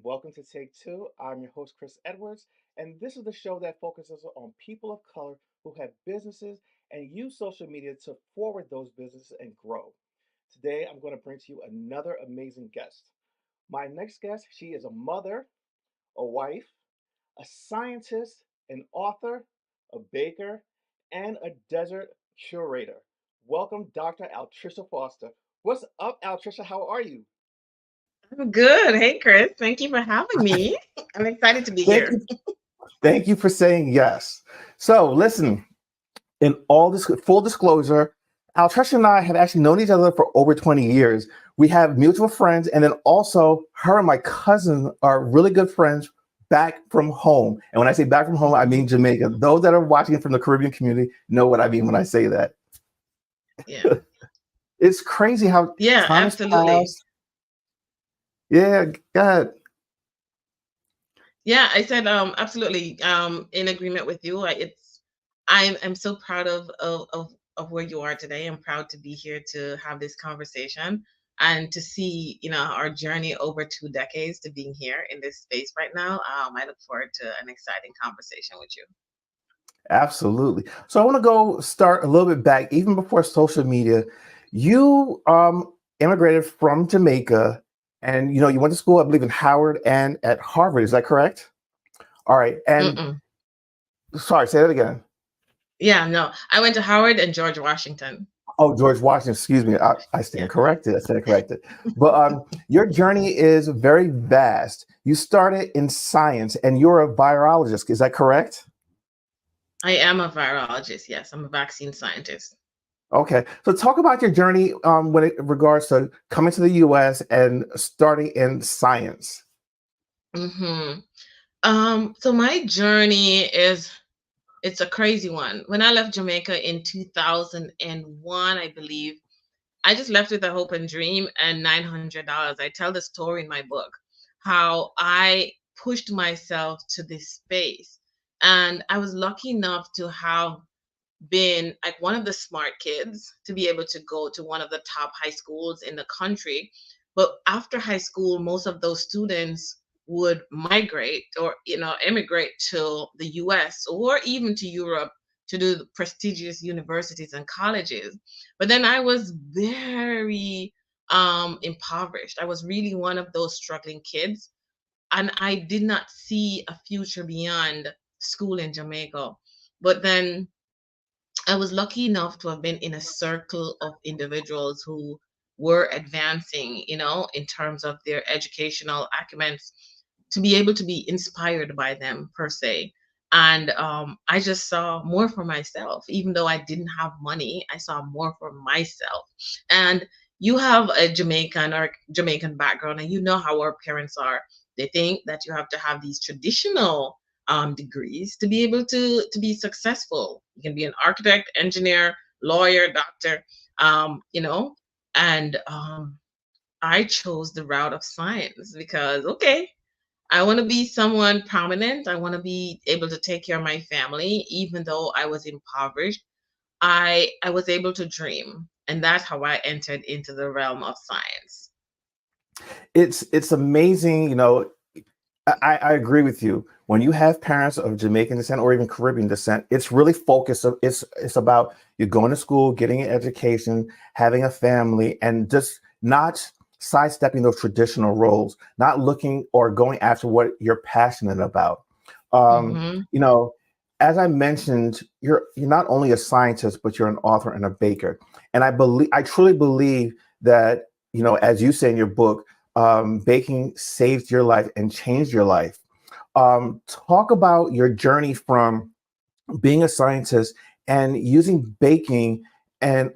welcome to Take Two. I'm your host, Chris Edwards, and this is the show that focuses on people of color who have businesses and use social media to forward those businesses and grow. Today, I'm going to bring to you another amazing guest. My next guest, she is a mother, a wife, a scientist, an author, a baker, and a desert curator. Welcome, Dr. Altreisha Foster. What's up, Altreisha? How are you? I'm good. Hey, Chris. Thank you for having me. I'm excited to be Thank here. you. Thank you for saying yes. So, listen, in all this full disclosure, Altresh and I have actually known each other for over 20 years. We have mutual friends, and then also her and my cousin are really good friends back from home. And when I say back from home, I mean Jamaica. Those that are watching from the Caribbean community know what I mean when I say that. Yeah. It's crazy how Yeah, time has absolutely. passed. Yeah, God. Yeah, I said absolutely in agreement with you. I'm so proud of where you are today. I'm proud to be here to have this conversation and to see, our journey over 2 decades to being here in this space right now. I look forward to an exciting conversation with you. Absolutely. So I want to go start a little bit back, even before social media. You immigrated from Jamaica, and you went to school, I believe, in Howard and at Harvard. Is that correct? All right. And Mm-mm. sorry, say that again. Yeah, no. I went to Howard and George Washington. Oh, George Washington. Excuse me. I Yeah. stand corrected. I stand corrected. But your journey is very vast. You started in science, and you're a virologist. Is that correct? I am a virologist. Yes, I'm a vaccine scientist. Okay, so talk about your journey when it regards to coming to the U.S. and starting in science. hmm so my journey it's a crazy one. When I left Jamaica in 2001, I believe, I just left with a hope and dream and $900. I tell the story in my book how I pushed myself to this space. And I was lucky enough to have been like one of the smart kids to be able to go to one of the top high schools in the country. But after high school, most of those students would migrate or immigrate to the US or even to Europe to do the prestigious universities and colleges. But then I was very impoverished. I was really one of those struggling kids, and I did not see a future beyond school in Jamaica. But then I was lucky enough to have been in a circle of individuals who were advancing, in terms of their educational acumen, to be able to be inspired by them per se. And I just saw more for myself, even though I didn't have money. I saw more for myself. And you have a Jamaican or Jamaican background, and you know how our parents are. They think that you have to have these traditional degrees to be able to be successful. You can be an architect, engineer, lawyer, doctor, you know. And I chose the route of science because okay, I want to be someone prominent. I want to be able to take care of my family, even though I was impoverished. I was able to dream, and that's how I entered into the realm of science. It's amazing. I agree with you. When you have parents of Jamaican descent or even Caribbean descent, it's really focused. It's about you going to school, getting an education, having a family, and just not sidestepping those traditional roles, not looking or going after what you're passionate about. Um, hmm you know, as I mentioned, you're not only a scientist, but you're an author and a baker. And I truly believe that, as you say in your book, baking saved your life and changed your life. Talk about your journey from being a scientist and using baking and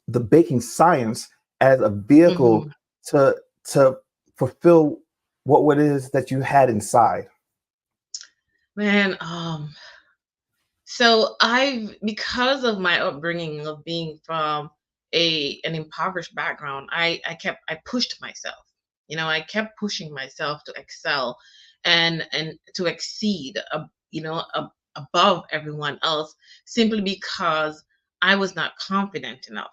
the baking science as a vehicle hmm to to fulfill what it is that you had inside. Man, so I've because of my upbringing of being from a an impoverished background, I pushed myself. I kept pushing myself to excel and to exceed, above everyone else, simply because I was not confident enough.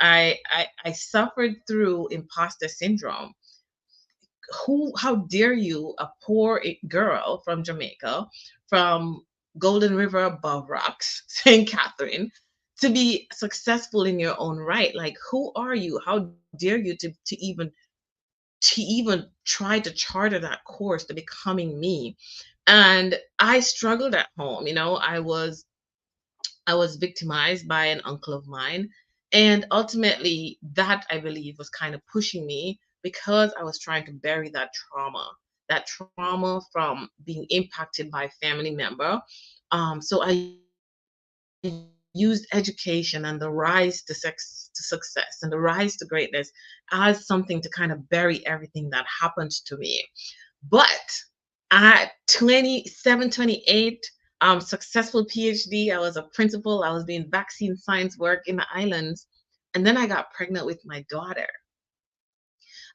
I suffered through imposter syndrome how dare you, a poor girl from Jamaica, from Golden River above rocks, St. Catherine, to be successful in your own right? Like, who are you? How dare you to even try to charter that course to becoming me? And I struggled at home. I was victimized by an uncle of mine. And ultimately, that I believe was kind of pushing me because I was trying to bury that trauma from being impacted by a family member. So I used education and the rise to success and the rise to greatness as something to kind of bury everything that happened to me. But at 27, 28, successful PhD. I was a principal. I was doing vaccine science work in the islands. And then I got pregnant with my daughter.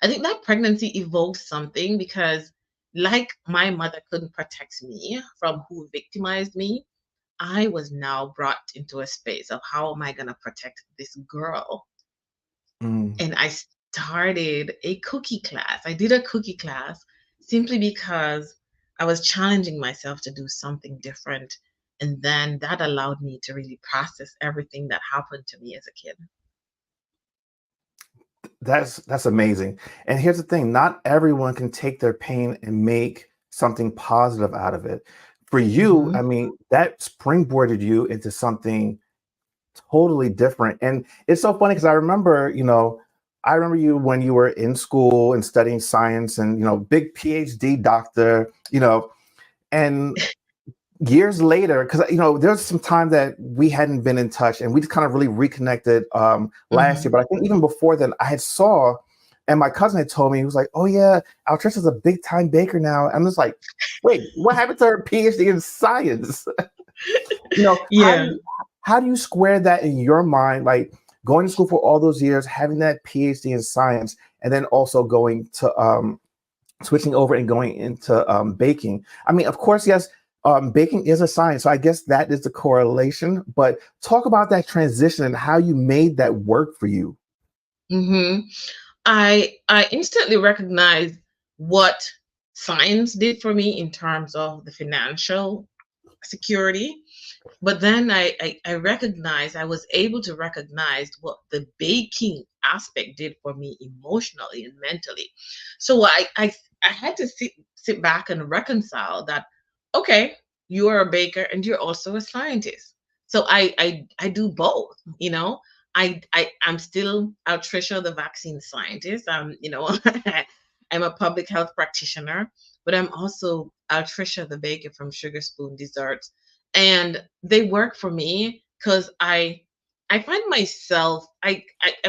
I think that pregnancy evoked something because, like my mother couldn't protect me from who victimized me, I was now brought into a space of how am I going to protect this girl? Mm. And I started a cookie class. I did a cookie class simply because I was challenging myself to do something different. And then that allowed me to really process everything that happened to me as a kid. That's amazing. And here's the thing, not everyone can take their pain and make something positive out of it. For you, Hmm. I mean, that springboarded you into something totally different. And it's so funny because I remember you when you were in school and studying science and, big PhD doctor, and years later, because there's some time that we hadn't been in touch, and we just kind of really reconnected last year. Hmm. But I think even before then, I had saw, and my cousin had told me, he was like, "Oh yeah, Altreisha's a big time baker now." I'm just like, "Wait, what happened to her PhD in science?" you know, how do Yeah. you how do you square that in your mind, like going to school for all those years, having that PhD in science, and then also going to switching over and going into baking. I mean, of course, yes, baking is a science, so I guess that is the correlation. But talk about that transition and how you made that work for you. Hmm. I instantly recognized what science did for me in terms of the financial security. But then I recognized, I was able to recognize what the baking aspect did for me emotionally and mentally. So I had to sit back and reconcile that, okay, you are a baker and you're also a scientist. So I do both, you know. I'm still Altrisha, the vaccine scientist. I'm a public health practitioner, but I'm also Altrisha, the baker from Sugarspoon Desserts, and they work for me because I find myself I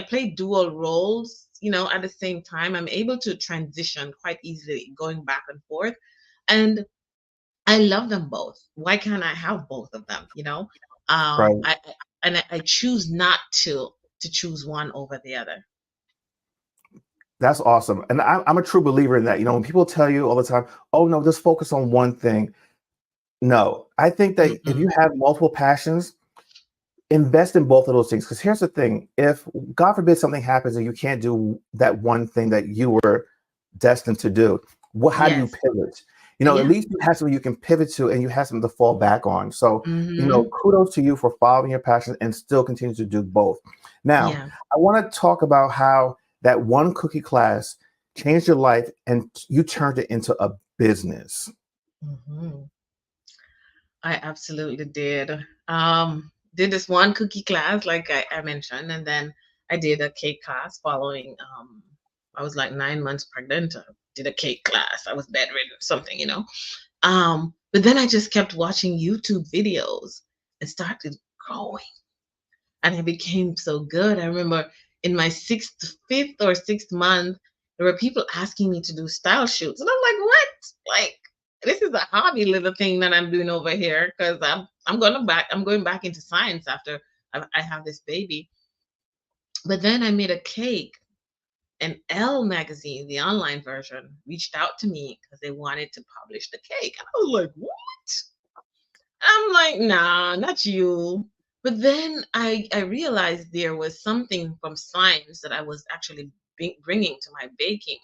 play dual roles. At the same time, I'm able to transition quite easily, going back and forth, and I love them both. Why can't I have both of them? Right. I choose not to choose one over the other. That's awesome. And I'm a true believer in that. When people tell you all the time, oh, no, just focus on one thing. No, I think that if you Mm-mm. have multiple passions, invest in both of those things. Because here's the thing, if God forbid something happens and you can't do that one thing that you were destined to do, how do you Yes. pivot? At Yeah. least you have something you can pivot to and you have something to fall back on. So, Hmm. kudos to you for following your passion and still continue to do both. Now, Yeah. I want to talk about how that one cookie class changed your life and you turned it into a business. Hmm. I absolutely did. Did this one cookie class, like I mentioned, and then I did a cake class following. I was like 9 months pregnant. I did a cake class. I was bedridden, something. But then I just kept watching YouTube videos and started growing, and I became so good. I remember in my fifth or sixth month, there were people asking me to do style shoots, and I'm like, "What? Like, this is a hobby little thing that I'm doing over here because I'm going back into science after I have this baby." But then I made a cake, and Elle magazine, the online version, reached out to me because they wanted to publish the cake, and I was like, "What?" I'm like, nah, not you. But then I realized there was something from science that I was actually bringing to my baking.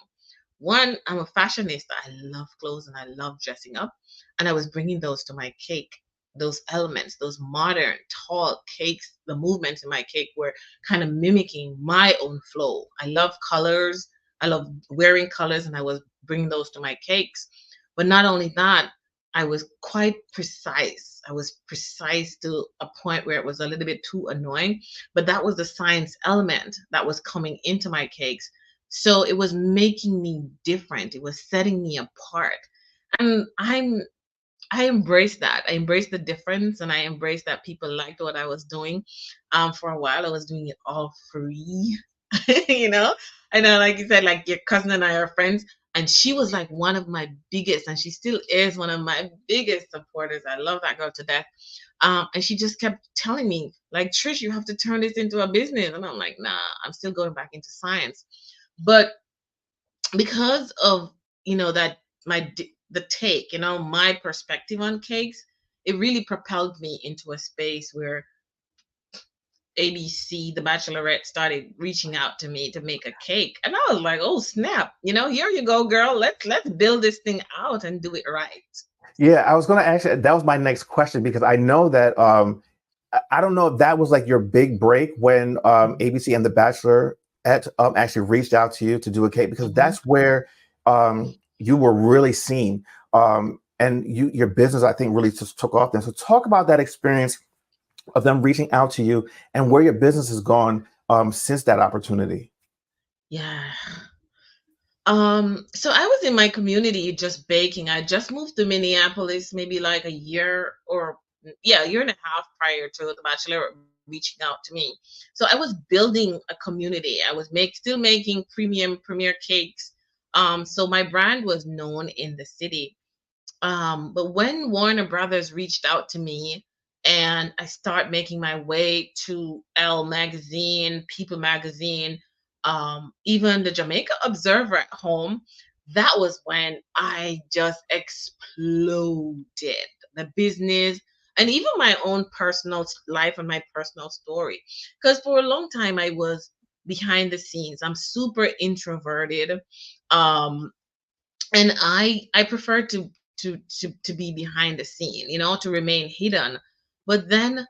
One, I'm a fashionista. I love clothes and I love dressing up. And I was bringing those to my cake. Those elements, those modern, tall cakes, the movements in my cake were kind of mimicking my own flow. I love colors. I love wearing colors, and I was bringing those to my cakes. But not only that, I was quite precise. I was precise to a point where it was a little bit too annoying. But that was the science element that was coming into my cakes, so it was making me different. It was setting me apart. And I embraced that. I embraced the difference, and I embraced that people liked what I was doing. For a while I was doing it all free. you know? I know, like you said, like your cousin and I are friends. And she was like one of my biggest, and she still is one of my biggest supporters. I love that girl to death. And she just kept telling me, like, Trish, you have to turn this into a business. And I'm like, nah, I'm still going back into science. But because of, that the take, my perspective on cakes, it really propelled me into a space where ABC, the Bachelorette, started reaching out to me to make a cake, and I was like, "Oh snap! Here you go, girl. Let's build this thing out and do it right." Yeah, I was going to ask you, that was my next question because I know that I don't know if that was like your big break when ABC and The Bachelor actually reached out to you to do a cake because Mm-hmm. that's where you were really seen and your business I think really just took off then. So talk about that experience of them reaching out to you and where your business has gone since that opportunity. Yeah. So I was in my community just baking. I just moved to Minneapolis maybe like a year, or yeah, a year and a half prior to the Bachelor reaching out to me. So I was building a community. I was still making premium premier cakes. So my brand was known in the city. But when Warner Brothers reached out to me and I start making my way to Elle magazine, People magazine, even the Jamaica Observer at home, that was when I just exploded. The business and even my own personal life and my personal story. Because for a long time I was behind the scenes. I'm super introverted. Um, and I prefer to be behind the scene, to remain hidden. But then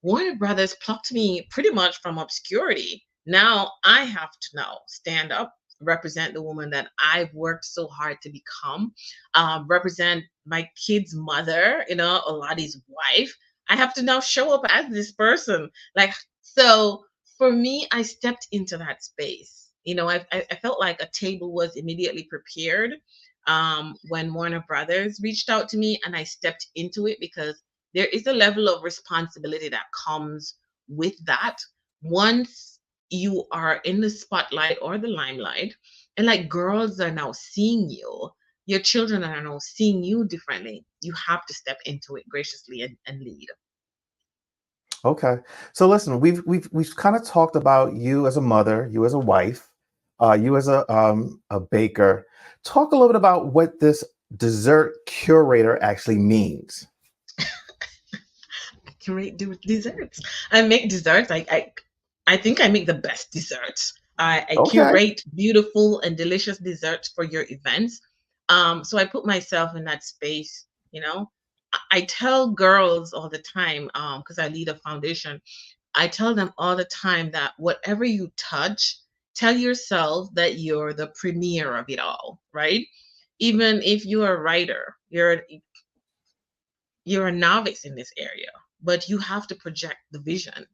Warner Brothers plucked me pretty much from obscurity. Now I have to now stand up, represent the woman that I've worked so hard to become, represent my kid's mother, Oladi's wife. I have to now show up as this person. Like, so for me, I stepped into that space. I felt like a table was immediately prepared when Warner Brothers reached out to me, and I stepped into it because there is a level of responsibility that comes with that once you are in the spotlight or the limelight, and like girls are now seeing you, your children are now seeing you differently. You have to step into it graciously and lead. Okay. So listen, we've kind of talked about you as a mother, you as a wife, you as a baker. Talk a little bit about what this dessert curator actually means. Curate desserts. I make desserts. I think I make the best desserts. I Okay. curate beautiful and delicious desserts for your events. So I put myself in that space. I tell girls all the time, because I lead a foundation. I tell them all the time that whatever you touch, tell yourself that you're the premier of it all, right? Even if you're a writer, you're a novice in this area, but you have to project the vision.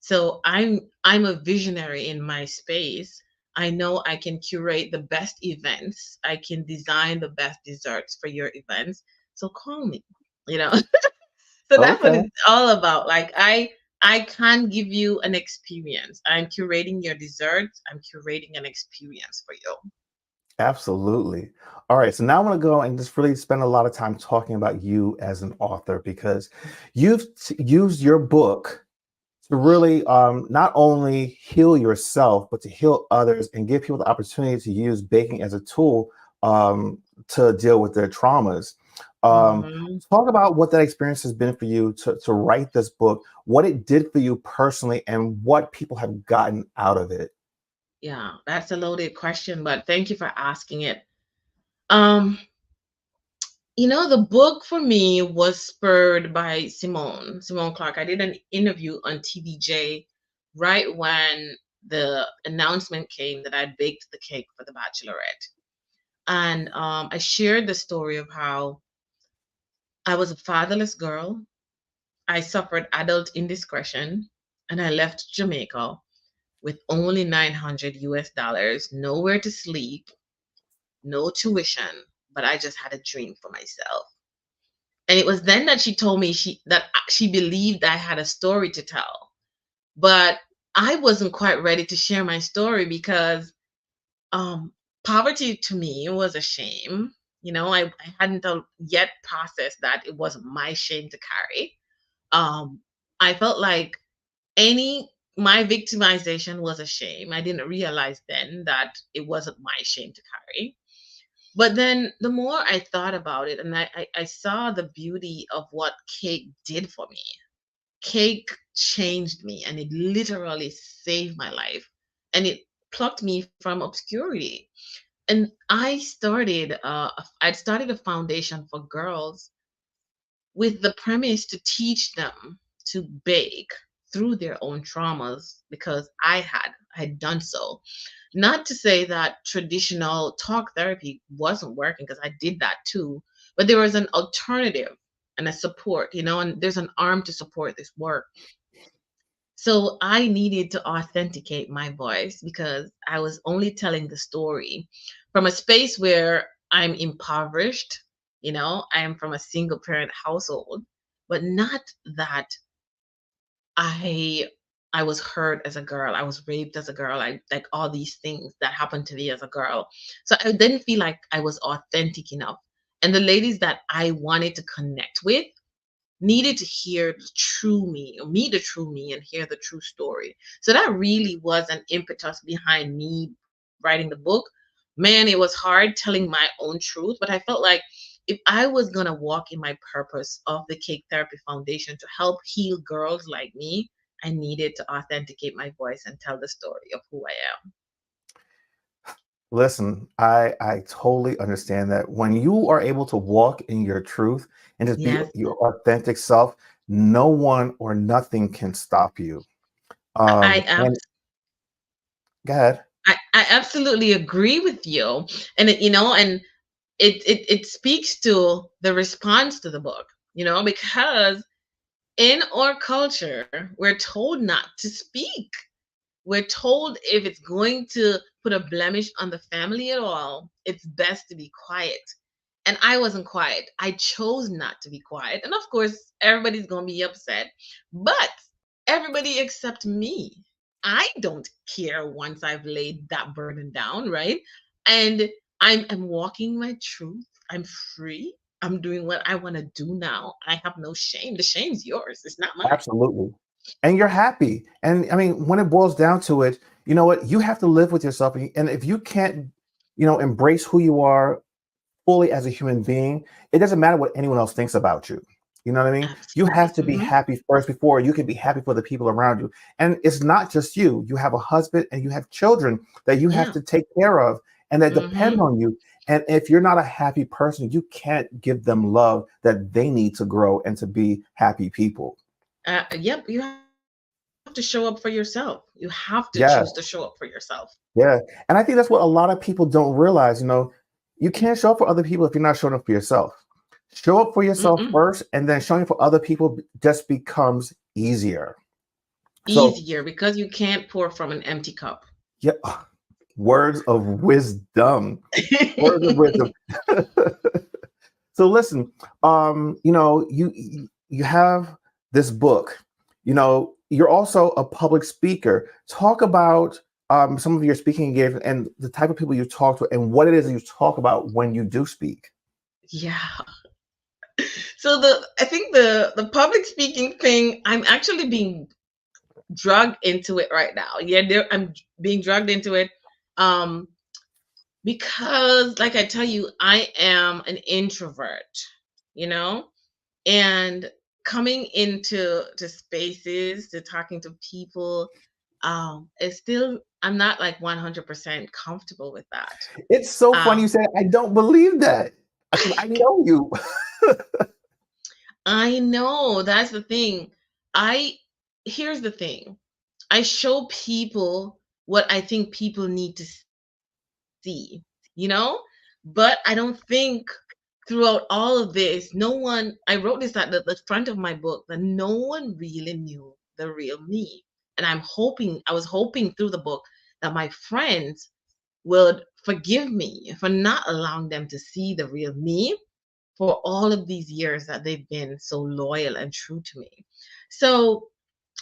So I'm a visionary in my space. I know I can curate the best events. I can design the best desserts for your events. So call me, you know. So that's what Okay. it's all about. Like I can give you an experience. I'm curating your desserts. I'm curating an experience for you. Absolutely. All right. So now I want to go and just really spend a lot of time talking about you as an author because you've used your book to really not only heal yourself, but to heal others and give people the opportunity to use baking as a tool um, to deal with their traumas. Um, Mhm. Talk about what that experience has been for you to write this book, what it did for you personally, and what people have gotten out of it. Yeah, that's a loaded question, but thank you for asking it. Um, the book for me was spurred by Simone Clark. I did an interview on TVJ right when the announcement came that I baked the cake for the Bachelorette. And I shared the story of how I was a fatherless girl. I suffered adult indiscretion and I left Jamaica with only 900 US dollars, nowhere to sleep, no tuition, but I just had a dream for myself. And it was then that she told me she believed I had a story to tell. But I wasn't quite ready to share my story because um poverty to me was a shame. I hadn't yet processed that it wasn't my shame to carry. Um I felt like any my victimization was a shame. I didn't realize then that it wasn't my shame to carry. But then the more I thought about it, and I saw the beauty of what cake did for me. Cake changed me and it literally saved my life. And it plucked me from obscurity. And I'd started a foundation for girls with the premise to teach them to bake through their own traumas because I had done so. Not to say that traditional talk therapy wasn't working because I did that too, but there was an alternative and a support, and there's an arm to support this work. So I needed to authenticate my voice because I was only telling the story from a space where I'm impoverished. I am from a single parent household, but not that I I was hurt as a girl. I was raped as a girl. I like all these things that happened to me as a girl. So I didn't feel like I was authentic enough. And the ladies that I wanted to connect with needed to hear the true me, or meet the true me, and hear the true story. So that really was an impetus behind me writing the book. Man, it was hard telling my own truth, but I felt like if I was going to walk in my purpose of the Cake Therapy Foundation to help heal girls like me, I needed to authenticate my voice and tell the story of who I am. Listen, I totally understand that when you are able to walk in your truth and just be Yes, your authentic self, no one or nothing can stop you. I And go ahead. I absolutely agree with you. And it speaks to the response to the book, because in our culture we're told not to speak. We're told if it's going to put a blemish on the family at all, it's best to be quiet. And I wasn't quiet. I chose not to be quiet. And of course, everybody's going to be upset, but everybody except me. I don't care once I've laid that burden down, right? And I'm walking my truth. I'm free. I'm doing what I want to do now. I have no shame. The shame's yours. It's not mine. Absolutely. And you're happy. And I mean, when it boils down to it, you know what? You have to live with yourself. And if you can't, embrace who you are fully as a human being, it doesn't matter what anyone else thinks about you. You know what I mean? You have Absolutely. to be happy first before you can be happy for the people around you. And it's not just you. You have a husband and you have children that you have Yeah. to take care of and that depend hmm on you. And if you're not a happy person, you can't give them love that they need to grow and to be happy people. Yep. You have to show up for yourself. You have to choose to show up for Yeah. yourself. Yeah. And I think that's what a lot of people don't realize. You can't show up for other people if you're not showing up for yourself. Show up for yourself Mm-mm. first, and then showing for other people just becomes easier. So, Easier because you can't pour from an empty cup. yeah, words of wisdom. Words of wisdom. So listen, you have this book. You're also a public speaker. Talk about some of your speaking engagements and the type of people you talk to, and what it is that you talk about when you do speak. Yeah. So I think the public speaking thing, I'm actually being drugged into it right now. Yeah, I'm being drugged into it. Um, because like I tell you, I am an introvert, you know, and coming into to spaces, to talking to people, it's still, I'm not like 100% comfortable with that. It's so funny you Um, said I don't believe that because I know you. I know that's the thing. I Here's the thing. I show people what I think people need to see, but I don't think throughout all of this, no one, I wrote this at the front of my book, that no one really knew the real me. And I was hoping through the book that my friends would forgive me for not allowing them to see the real me for all of these years that they've been so loyal and true to me. So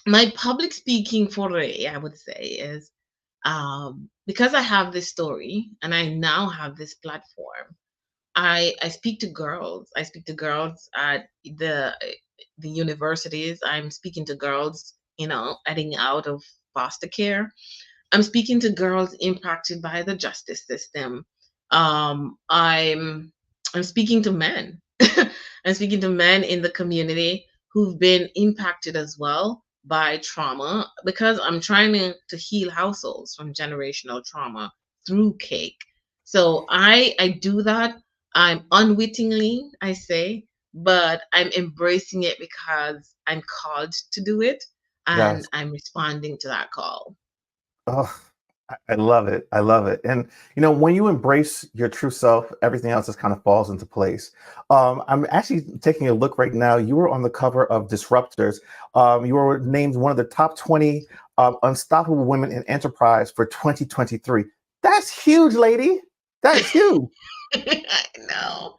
my public speaking foray, I would say, is because I have this story and I now have this platform. I speak to girls. I speak to girls at the universities. I'm speaking to girls, getting out of foster care. I'm speaking to girls impacted by the justice system. Um, I'm I'm speaking to men. I'm speaking to men in the community who've been impacted as well by trauma, because I'm trying to heal households from generational trauma through cake. So I do that. I'm unwittingly, I say, but I'm embracing it because I'm called to do it, and Yes. I'm responding to that call. Oh, I love it. I love it. And when you embrace your true self, everything else just kind of falls into place. I'm actually taking a look right now. You were on the cover of Disruptors. You were named one of the top 20 unstoppable women in enterprise for 2023. That's huge, lady. That is huge. I know.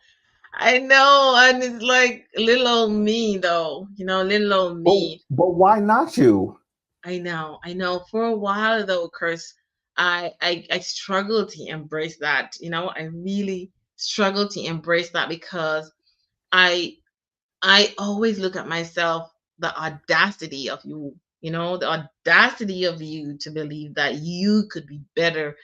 I know. And it's like little old me though. Little old me. But why not you? I know. I know. For a while though, Chris, I struggled to embrace that. I really struggled to embrace that because I I always look at myself, the audacity of you, the audacity of you to believe that you could be better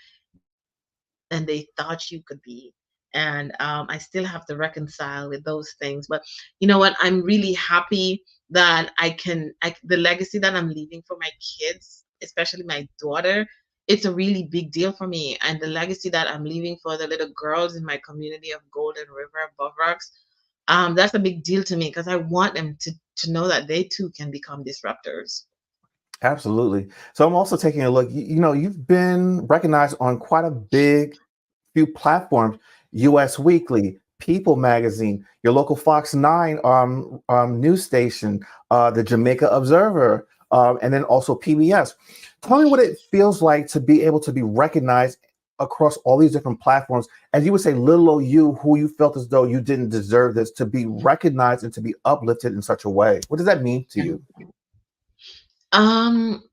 than they thought you could be. And I still have to reconcile with those things. But you know what? I'm really happy that the legacy that I'm leaving for my kids, especially my daughter, it's a really big deal for me. And the legacy that I'm leaving for the little girls in my community of Golden River Above Rocks, that's a big deal to me because I want them to know that they too can become disruptors. Absolutely. So I'm also taking a look. You've been recognized on quite a big few platforms: U.S. Weekly, People Magazine, your local Fox 9 news station, the Jamaica Observer, and then also PBS. Tell me what it feels like to be able to be recognized across all these different platforms. As you would say, little old you, who you felt as though you didn't deserve this, to be recognized and to be uplifted in such a way. What does that mean to you? Um,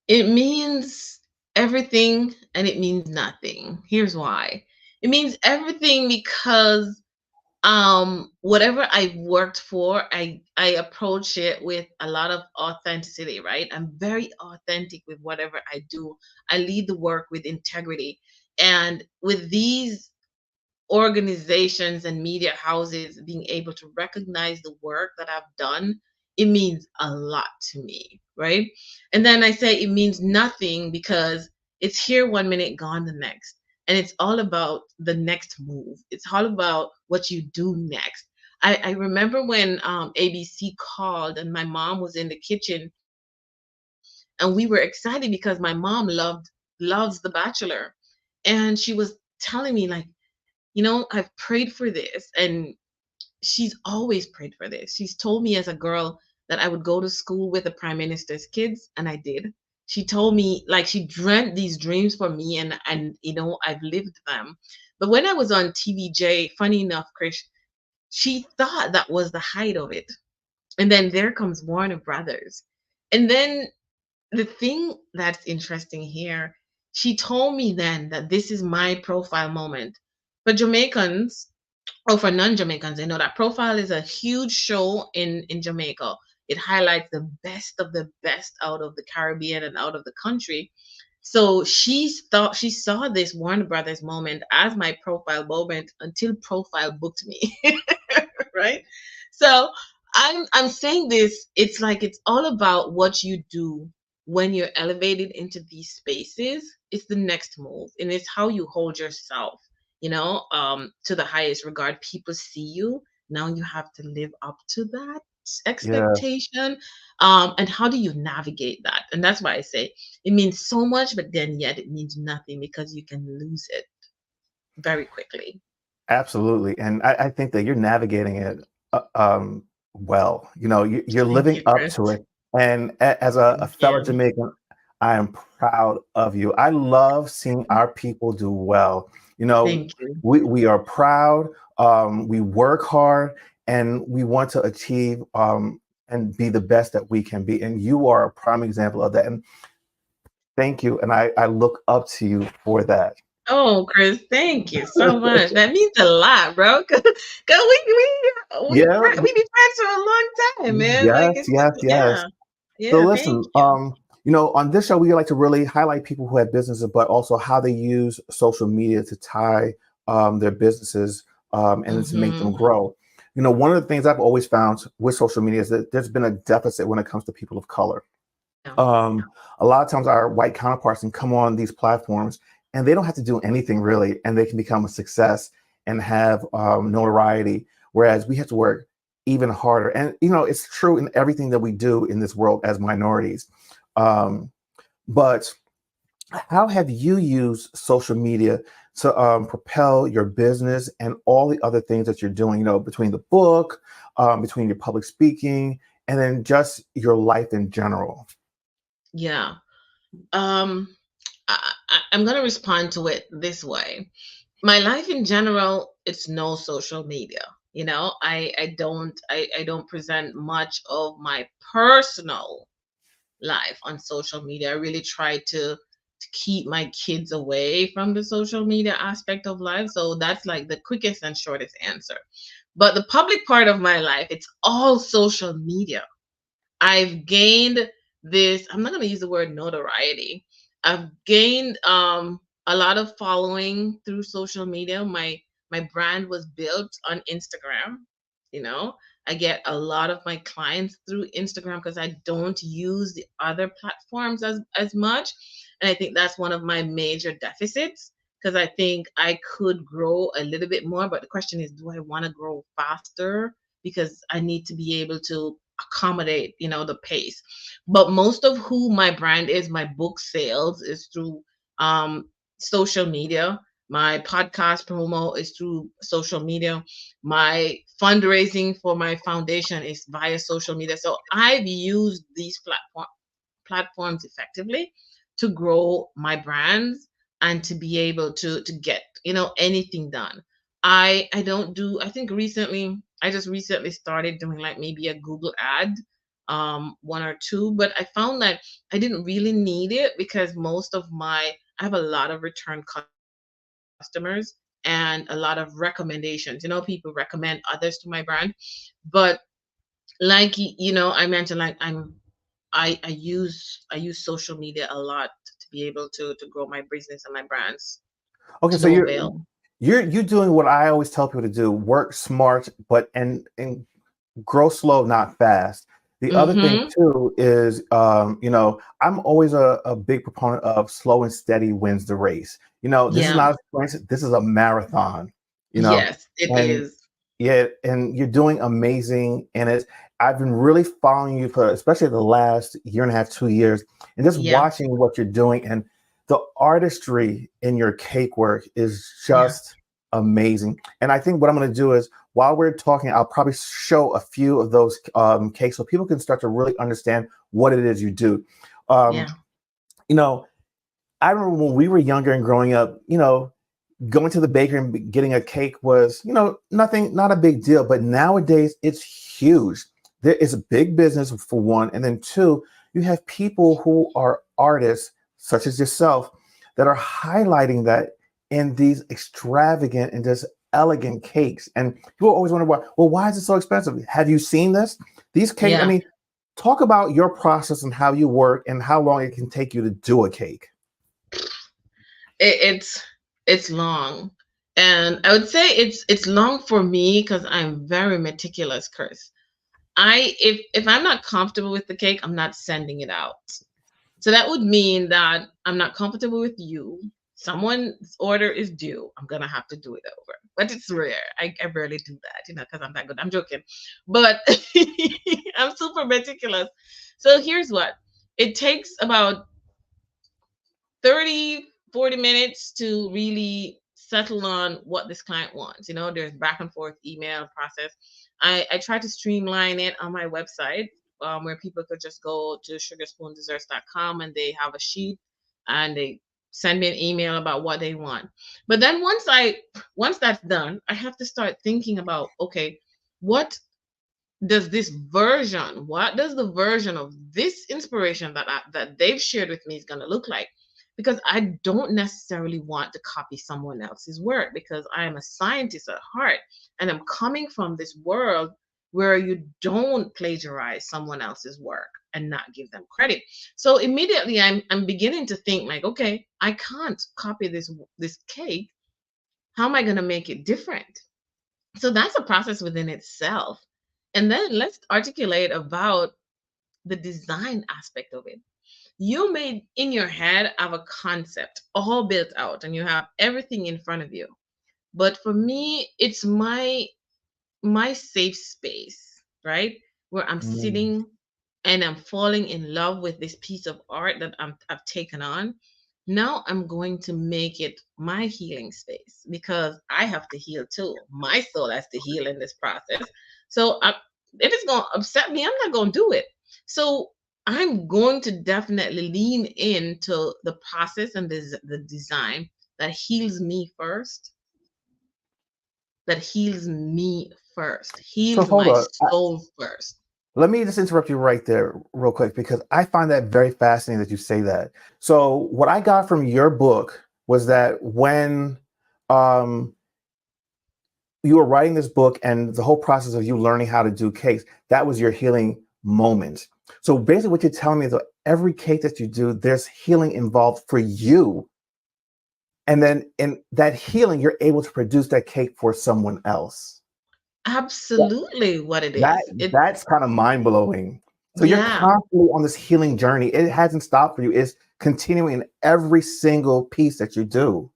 it means everything and it means nothing. Here's why. It means everything because whatever I've worked for, I approach it with a lot of authenticity, right? I'm very authentic with whatever I do. I lead the work with integrity. And with these organizations and media houses being able to recognize the work that I've done, it means a lot to me, right? And then I say it means nothing because it's here one minute, gone the next. And it's all about the next move. It's all about what you do next. I remember when ABC called and my mom was in the kitchen and we were excited because my mom loves The Bachelor. And she was telling me like, I've prayed for this. And she's always prayed for this. She's told me as a girl that I would go to school with the prime minister's kids, and I did. She told me like she dreamt these dreams for me, and I've lived them. But when I was on TVJ, funny enough, Krish, she thought that was the height of it. And then there comes Warner Brothers. And then the thing that's interesting here, she told me then that this is my profile moment. For Jamaicans, or for non-Jamaicans, they know that Profile is a huge show in Jamaica. It highlights the best of the best out of the Caribbean and out of the country. So she saw this Warner Brothers moment as my profile moment until Profile booked me. Right? So I'm saying this, it's like it's all about what you do when you're elevated into these spaces, it's the next move, and it's how you hold yourself, to the highest regard. People see you. Now you have to live up to that Yeah, expectation. And how do you navigate that? And that's why I say it means so much, but then yet it means nothing because you can lose it very quickly. absolutely. And I think that you're navigating it well. You're Thank living you, up Chris. to it. And as a Thank fellow you. Jamaican, I am proud of you. I love seeing our people do well. You know, Thank you. we are proud. We work hard, and we want to achieve and be the best that we can be. And you are a prime example of that. And thank you. And I look up to you for that. Oh, Chris, thank you so much. That means a lot, bro. Cause Yeah. we be friends for a long time, man. Like Yes. it's Yes. Yes. yeah, So yeah. Thank listen, you. on this show, we like to really highlight people who have businesses, but also how they use social media to tie their businesses and then to make them Hmm. grow. One of the things I've always found with social media is that there's been a deficit when it comes to people of color. Yeah, A lot of times, our white counterparts can come on these platforms and they don't have to do anything really, and they can become a success and have notoriety, whereas we have to work even harder. And it's true in everything that we do in this world as minorities. Um, but how have you used social media to propel your business and all the other things that you're doing? Between the book, between your public speaking, and then just your life in general. yeah. Um, I'm gonna respond to it this way. My life in general, it's no social media. I don't present much of my personal life on social media. I really try to keep my kids away from the social media aspect of life. So that's like the quickest and shortest answer. But the public part of my life, it's all social media. I've gained this, I'm not going to use the word notoriety. I've gained a lot of following through social media. My brand was built on Instagram, you know. I get a lot of my clients through Instagram because I don't use the other platforms as much. And I think that's one of my major deficits because I think I could grow a little bit more, but the question is, do I want to grow faster? Because I need to be able to accommodate the pace. But most of who my brand is, my book sales is through um social media. My podcast promo is through social media. My fundraising for my foundation is via social media. So I've used these platforms effectively to grow my brands and to be able to get anything done. I don't do, I think recently I just recently started doing like maybe a Google ad, one or two, but I found that I didn't really need it because most of my I have a lot of return customers and a lot of recommendations. People recommend others to my brand. But like I mentioned, like I use social media a lot to be able to grow my business and my brands Okay, to so no you're avail. you're you're doing what I always tell people to do: work smart, but and grow slow, not fast. The other thing Mm-hmm. too is, I'm always a big proponent of slow and steady wins the race. This is Yeah. not a sprint; this is a marathon. You know, Yes, it and is. yeah, and you're doing amazing in it. I've been really following you for especially the last year and a half, 2 years, and just Yeah. watching what you're doing. And the artistry in your cake work is Yeah. just amazing. And I think what I'm going to do is while we're talking, I'll probably show a few of those cakes so people can start to really understand what it is you do. Um, Yeah. you know, I remember when we were younger and growing up, going to the bakery and getting a cake was, nothing, not a big deal. But nowadays, it's huge. There is a big business for one, and then two, you have people who are artists, such as yourself, that are highlighting that in these extravagant and just elegant cakes. And people always wonder why. Well, why is it so expensive? Have you seen this? These cakes. I Yeah. mean, talk about your process and how you work and how long it can take you to do a cake. It's long. And I would say it's long for me because I'm very meticulous, Chris. If I'm not comfortable with the cake, I'm not sending it out. So that would mean that I'm not comfortable with you. Someone's order is due. I'm gonna have to do it over. But it's rare. I barely do that, because I'm that good. I'm joking. But I'm super meticulous. So here's what. It takes about 30, 40 minutes to really settle on what this client wants. There's back and forth email process. I try to streamline it on my website, where people could just go to sugarspoondesserts.com and they have a sheet and they send me an email about what they want. But then once that's done, I have to start thinking about, okay, what what does the version of this inspiration that they've shared with me is going to look like? Because I don't necessarily want to copy someone else's work, because I am a scientist at heart, and I'm coming from this world where you don't plagiarize someone else's work and not give them credit. So immediately I'm beginning to think like, okay, I can't copy this cake. How am I going to make it different? So that's a process within itself. And then let's articulate about the design aspect of it. You may in your head have a concept all built out and you have everything in front of you. But for me, it's my safe space, right? Where I'm Mm. sitting and I'm falling in love with this piece of art that I've taken on. Now I'm going to make it my healing space, because I have to heal too. My soul has to heal in this process. So if it's going to upset me, I'm not going to do it. So I'm going to definitely lean into the process and the design that heals me first, So heals hold my on. soul first. Let me just interrupt you right there, real quick, because I find that very fascinating that you say that. So, what I got from your book was that when um, you were writing this book and the whole process of you learning how to do cakes, that was your healing moment. So, basically, what you're telling me is that every cake that you do, there's healing involved for you. And then in that healing, you're able to produce that cake for someone else. Absolutely what it That is. It that's kind of mind blowing. So you're Yeah. constantly on this healing journey. It hasn't stopped for you. It's continuing in every single piece that you do.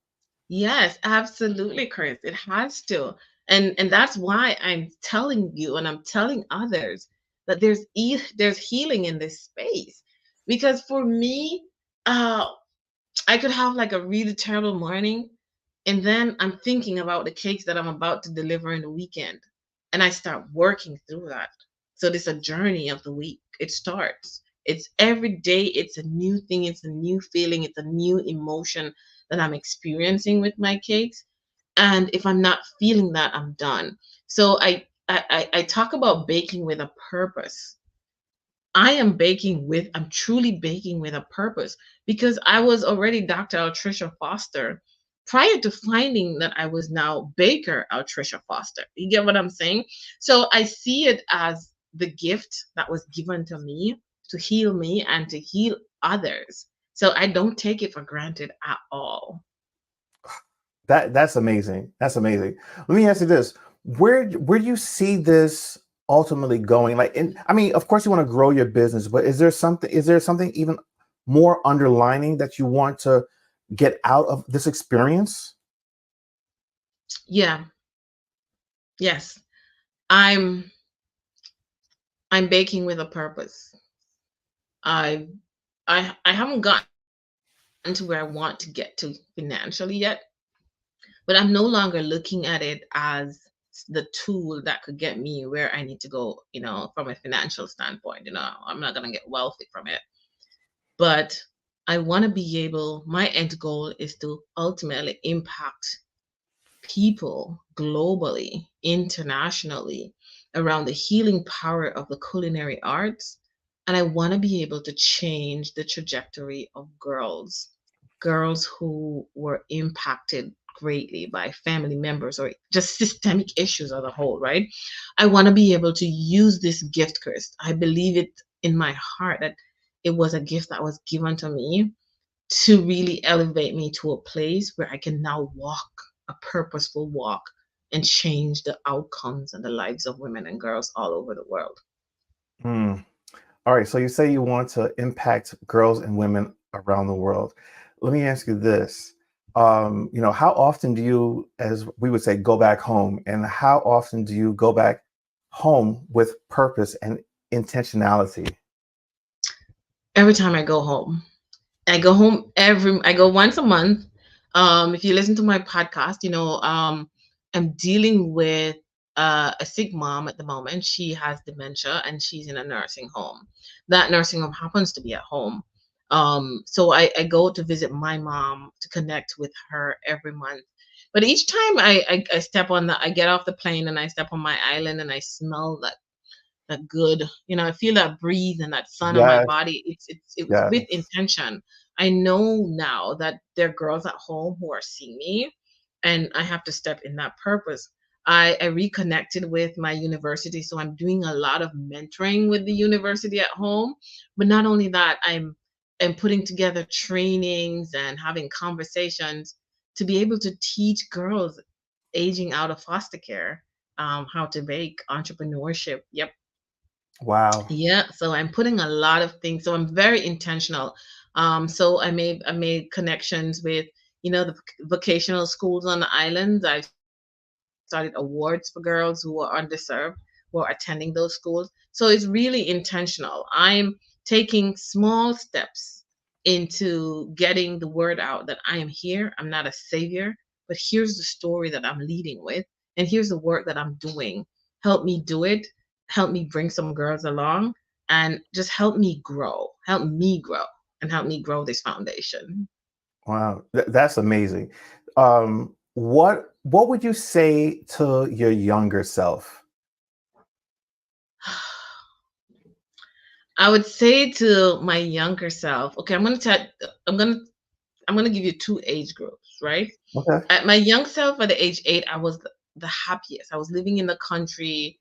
Yes, absolutely, Chris. It has to. And that's why I'm telling you and I'm telling others that there's healing in this space. Because for me, uh I could have like a really terrible morning, and then I'm thinking about the cakes that I'm about to deliver in the weekend, and I start working through that. So this is a journey of the week. It starts. It's every day, it's a new thing, it's a new feeling, it's a new emotion that I'm experiencing with my cakes. And if I'm not feeling that, I'm done. So I talk about baking with a purpose. I'm truly baking with a purpose, because I was already Dr. Altreisha Foster prior to finding that I was now Baker Altreisha Foster. You get what I'm saying? So I see it as the gift that was given to me to heal me and to heal others. So I don't take it for granted at all. That's amazing. That's amazing. Let me ask you this: where do you see this ultimately going? Like, I mean, of course, you want to grow your business, but is there something even more underlining that you want to get out of this experience? Yeah. Yes. I'm I'm baking with a purpose. I I haven't gotten to where I want to get to financially yet, but I'm no longer looking at it as the tool that could get me where I need to go, from a financial standpoint. I'm not going to get wealthy from it, but I want to be able, my end goal is to ultimately impact people globally, internationally, around the healing power of the culinary arts. And I want to be able to change the trajectory of girls who were impacted greatly by family members or just systemic issues as a whole, right? I want to be able to use this gift, Chris. I believe it in my heart that it was a gift that was given to me to really elevate me to a place where I can now walk a purposeful walk and change the outcomes and the lives of women and girls all over the world. Hmm. All right, so you say you want to impact girls and women around the world. Let me ask you this. How often do you, as we would say, go back home? And how often do you go back home with purpose and intentionality? Every time I go home. I go once a month. If you listen to my podcast, I'm dealing with a sick mom at the moment. She has dementia and she's in a nursing home. That nursing home happens to be at home. So I go to visit my mom to connect with her every month. But each time I step on I get off the plane and I step on my island and I smell that good, I feel that breeze and that sun on my Yes, body. It's with yes. intention. I know now that there are girls at home who are seeing me, and I have to step in that purpose. I reconnected with my university, so I'm doing a lot of mentoring with the university at home. But not only that, I'm putting together trainings and having conversations to be able to teach girls aging out of foster care, how to bake, entrepreneurship. Yep. Wow. Yeah, so I'm putting a lot of things. So I'm very intentional. So I made connections with the vocational schools on the islands. I've started awards for girls who are underserved who are attending those schools. So it's really intentional. I'm taking small steps into getting the word out that I am here. I'm not a savior, but here's the story that I'm leading with, and here's the work that I'm doing. Help me do it. Help me bring some girls along, and just help me grow, and help me grow this foundation. Wow. That's amazing. What would you say to your younger self? I would say to my younger self, okay, I'm gonna I'm gonna give you two age groups, right? Okay. At my young self at the age 8, I was the happiest. I was living in the country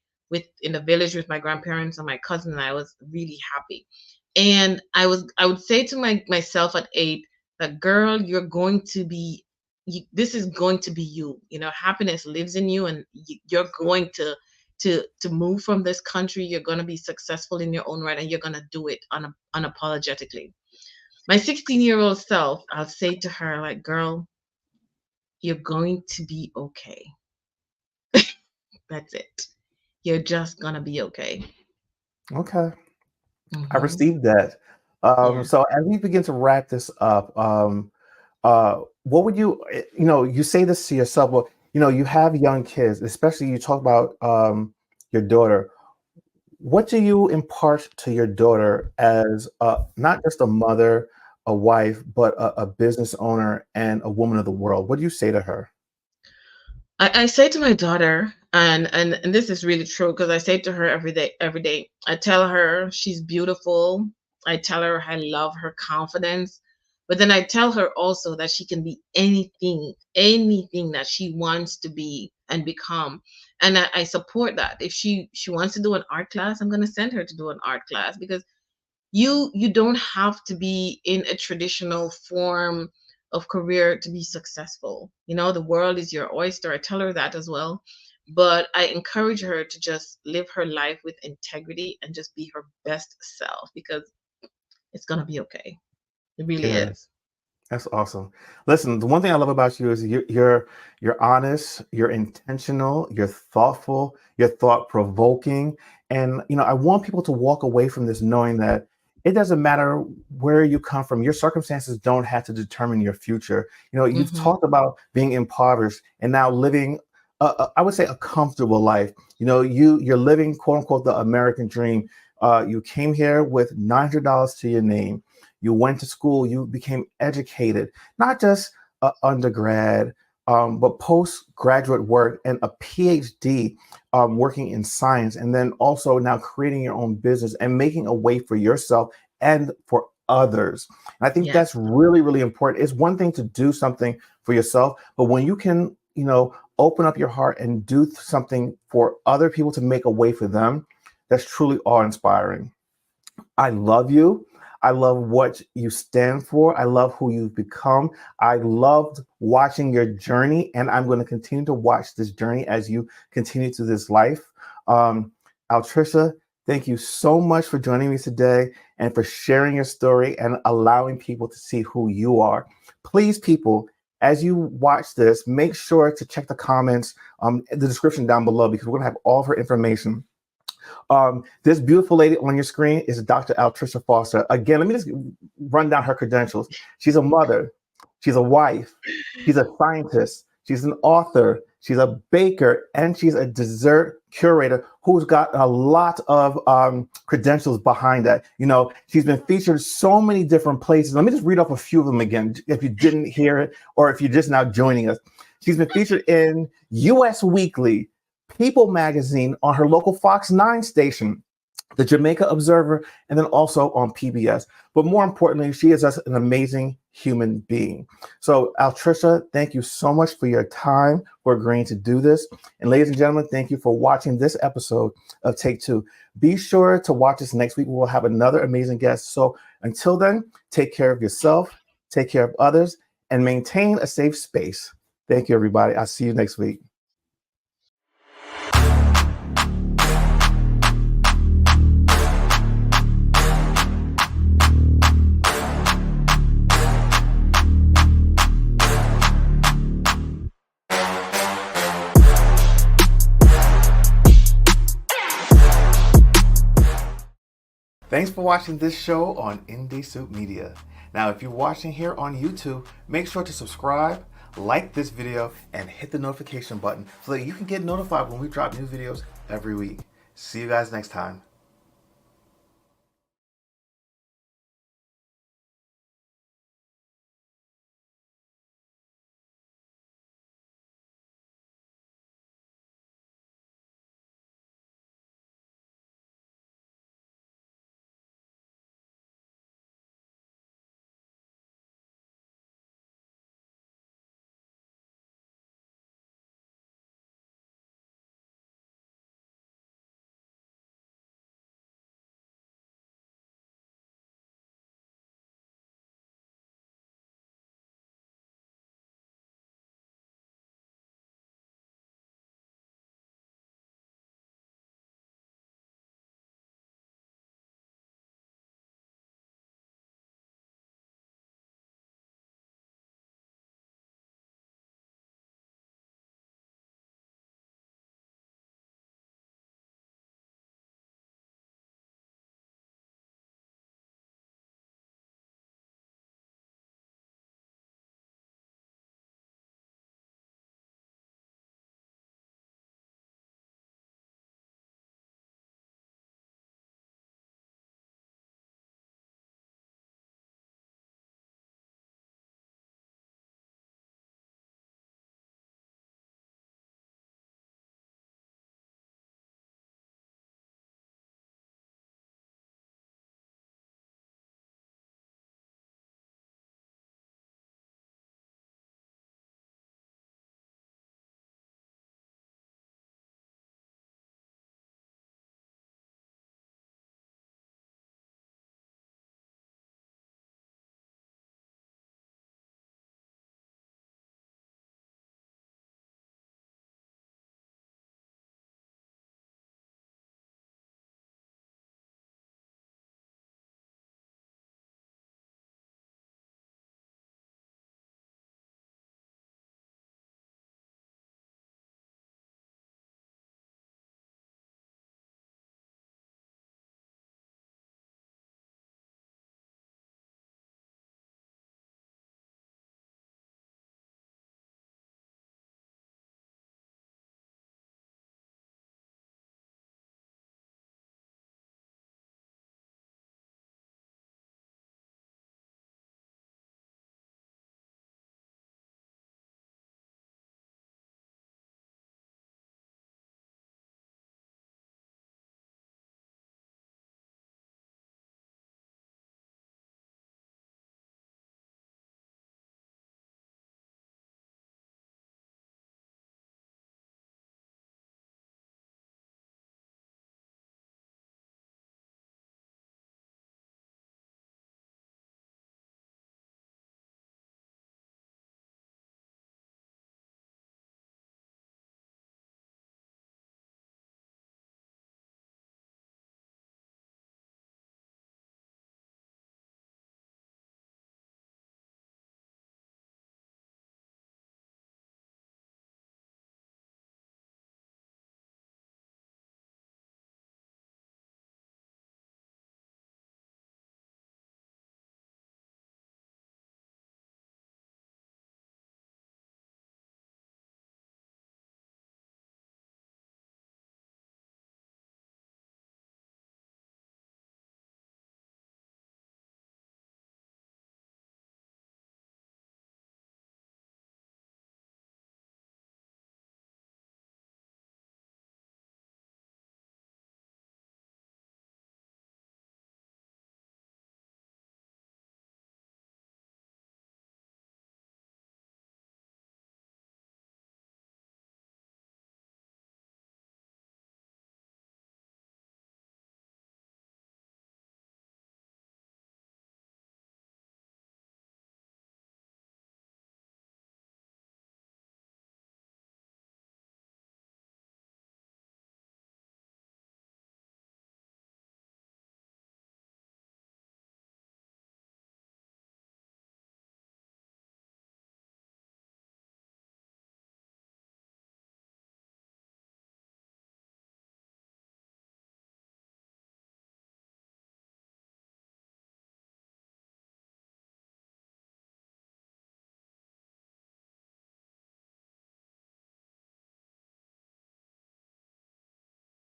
in the village with my grandparents and my cousin, and I was really happy. And I would say to myself at 8 that, girl, this is going to be you. Happiness lives in you, and you're going to move from this country. You're going to be successful in your own right, and you're going to do it unapologetically. My 16-year-old self, I'll say to her, like, girl, you're going to be okay. That's it. You're just gonna be okay. Okay. I Hmm. received that. Yeah. So as we begin to wrap this up, what would you say this to yourself, well, you have young kids, especially you talk about your daughter. What do you impart to your daughter as not just a mother, a wife, but a business owner and a woman of the world? What do you say to her? I say to my daughter, and this is really true because I say to her every day, every day. I tell her she's beautiful. I tell her I love her confidence. But then I tell her also that she can be anything that she wants to be and become. And I support that. If she wants to do an art class, I'm gonna send her to do an art class, because you don't have to be in a traditional form of career to be successful. The world is your oyster. I tell her that as well. But I encourage her to just live her life with integrity and just be her best self, because it's going to be okay. It really Yeah. is. That's awesome. Listen, the one thing I love about you is you're honest, you're intentional, you're thoughtful, you're thought provoking, and I want people to walk away from this knowing that it doesn't matter where you come from. Your circumstances don't have to determine your future. You've Hmm. talked about being impoverished and now living, I would say, a comfortable life. You're living quote unquote the American dream. You came here with $900 to your name. You went to school, you became educated, not just undergrad, but postgraduate work and a PhD, working in science, and then also now creating your own business and making a way for yourself and for others. And I think that's Yes. really, really important. It's one thing to do something for yourself, but when you can, open up your heart and do something for other people to make a way for them, that's truly awe inspiring. I love you. I love what you stand for. I love who you've become. I loved watching your journey, and I'm going to continue to watch this journey as you continue to this life. Um, Altrisha, Thank you so much for joining me today and for sharing your story and allowing people to see who you are. Please, people, as you watch this, make sure to check the comments, the description down below, because we're going to have all of her information. This beautiful lady on your screen is Dr. Altreisha Foster. Again, let me just run down her credentials. She's a mother, she's a wife, she's a scientist, she's an author, she's a baker, and she's a dessert curator who's got a lot of credentials behind that. You know, she's been featured so many different places. Let me just read off a few of them again, if you didn't hear it or if you're just now joining us. She's been featured in US Weekly, People magazine, on her local Fox 9 station, the Jamaica Observer, and then also on PBS. But more importantly, she is just an amazing human being. So, Altreisha, thank you so much for your time, for agreeing to do this. And ladies and gentlemen, thank you for watching this episode of Take Two. Be sure to watch us next week. We'll have another amazing guest. So until then, take care of yourself, take care of others, and maintain a safe space. Thank you, everybody. I'll see you next week. Thanks for watching this show on Indie Soup Media. Now, if you're watching here on YouTube, make sure to subscribe, like this video, and hit the notification button so that you can get notified when we drop new videos every week. See you guys next time.